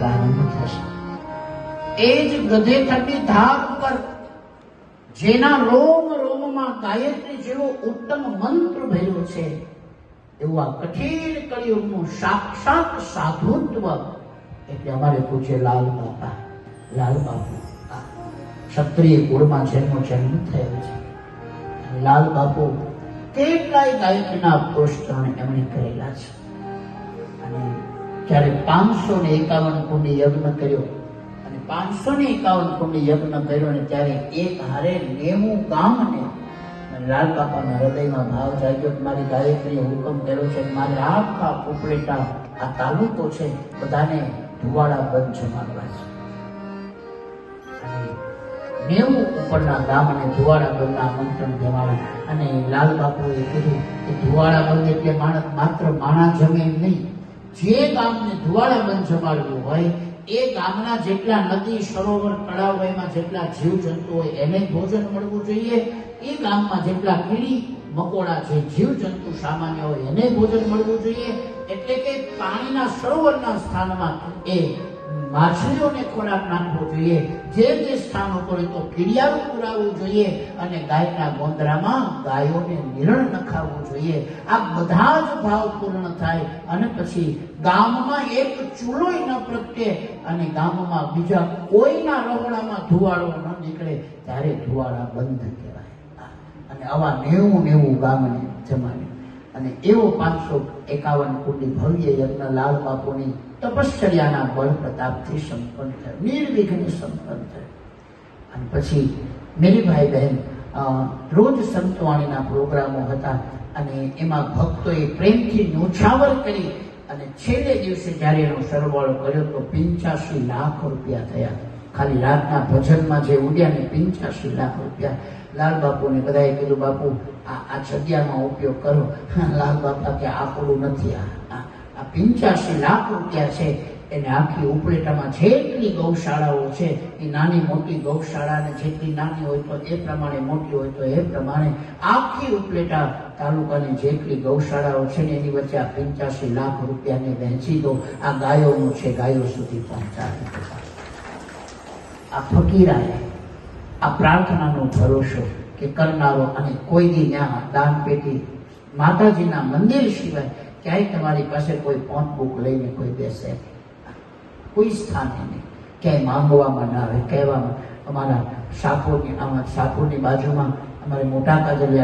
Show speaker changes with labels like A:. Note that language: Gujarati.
A: પ્રારંભ થશે. એ જ ગધેથરની ધાર ઉપર જેના રોમ રોમમાં ગાયત્રી જેવો ઉત્તમ મંત્ર ભર્યો છે, એવું આ કઠિન કળિયુગનું સાક્ષાત સાધુત્વ એટલે અમારે પૂછે લાલ બાપા, લાલ બાપુ. ક્ષત્રિય કુળમાં જેમનો જન્મ થયો છે, લાલ બાપુ કેટલાય ગાયત્રીના પ્રોત્સાહન એમણે કરેલા છે. અને જ્યારે 551 કુંડી યજ્ઞ કર્યો અને 551 કુંડી યજ્ઞ કર્યો અને ત્યારે એક હારે 90 ગામને લાલ બાપાના હૃદયમાં ભાવ જાગ્યો કે મારી ગાયત્રીએ હુકમ કર્યો છે, મારે આખા ઉપલેટા આ તાલુકો છે બધાને ધુવાડા બંધ જમાડવા છે. 90 ઉપરના ગામને ધુવાડા બંધના આમંત્રણ દેવાના. અને લાલ બાપુએ કીધું કે ધુવાડા બંધ એટલે માત્ર માણા જમે નહીં, જે ગામને ધુવાડા બંધ જમાડવું હોય એ ગામના જેટલા નદી સરોવર તળાવ એમાં જેટલા જીવજંતુ હોય એને ભોજન મળવું જોઈએ. એ ગામમાં જેટલા કીડી મકોડા છે જીવજંતુ સામાન્ય હોય એને ભોજન મળવું જોઈએ. એટલે કે પાણીના સરોવરના સ્થાનમાં એ માછલીઓને ખોરાક નાખવો જોઈએ, જે સ્થાન ઉપર તો કીડિયારું પુરાવવું જોઈએ અને ગાયના ગોંદરામાં ગાયોને નિરણ નખાવવું જોઈએ. આ બધા જ ભાવ પૂર્ણ થાય અને પછી ગામમાં એક ચૂલોય ન પ્રગટે અને ગામમાં બીજા કોઈના રહોડામાં ધુવાડો ન નીકળે ત્યારે ધુવાડા બંધ કહેવાય. અને આવા 90 ગામને જમાડ્યું. અને એવો 551 કુંડી ભવ્ય યજ્ઞ લાલ બાપુની તપશ્ચર્યાના બળ પ્રતાપથી સંપન્ન થયો, નિર્વિઘ્ન સંપન્ન થયો. અને પછી મેરી ભાઈ બહેન રોજ સંતવાણીના પ્રોગ્રામો હતા અને એમાં ભક્તોએ પ્રેમથી ન્યોછાવર કરી અને છેલ્લે દિવસે જ્યારે એનો સરવાળો કર્યો તો 85 લાખ રૂપિયા થયા. ખાલી રાતના ભજનમાં જે ઉડ્યા ને 85 લાખ રૂપિયા. લાલ બાપુને બધાએ કીધું બાપુ આ જગ્યામાં ઉપયોગ કરો. લાલ બાપા કે આપણું નથી, આ 85 લાખ રૂપિયા છે એને આખી ઉપલેટામાં જેટલી ગૌશાળાઓ છે એ નાની મોટી ગૌશાળાને જેટલી નાની હોય તો એ પ્રમાણે, મોટી હોય તો એ પ્રમાણે આખી ઉપલેટા તાલુકાની જેટલી ગૌશાળાઓ છે ને એની વચ્ચે આ 85 લાખ રૂપિયાને વહેંચી દો. આ ગાયોનું છે, ગાયો સુધી પહોંચાડી દો. આ ફકીરાએ આ પ્રાર્થનાનો ભરોસો કે કરનારો અને કોઈ દી ત્યાં દાન પેટી માતાજીના મંદિર સિવાય ક્યાંય તમારી પાસે કોઈ પોંત બુક લઈને કોઈ બેસે, કોઈ સ્થાને નહીં, ક્યાંય માંગવામાં ના આવે, કહેવામાં. અમારા શાહપુરની બાજુમાં અમારે મોટા કાજલિયા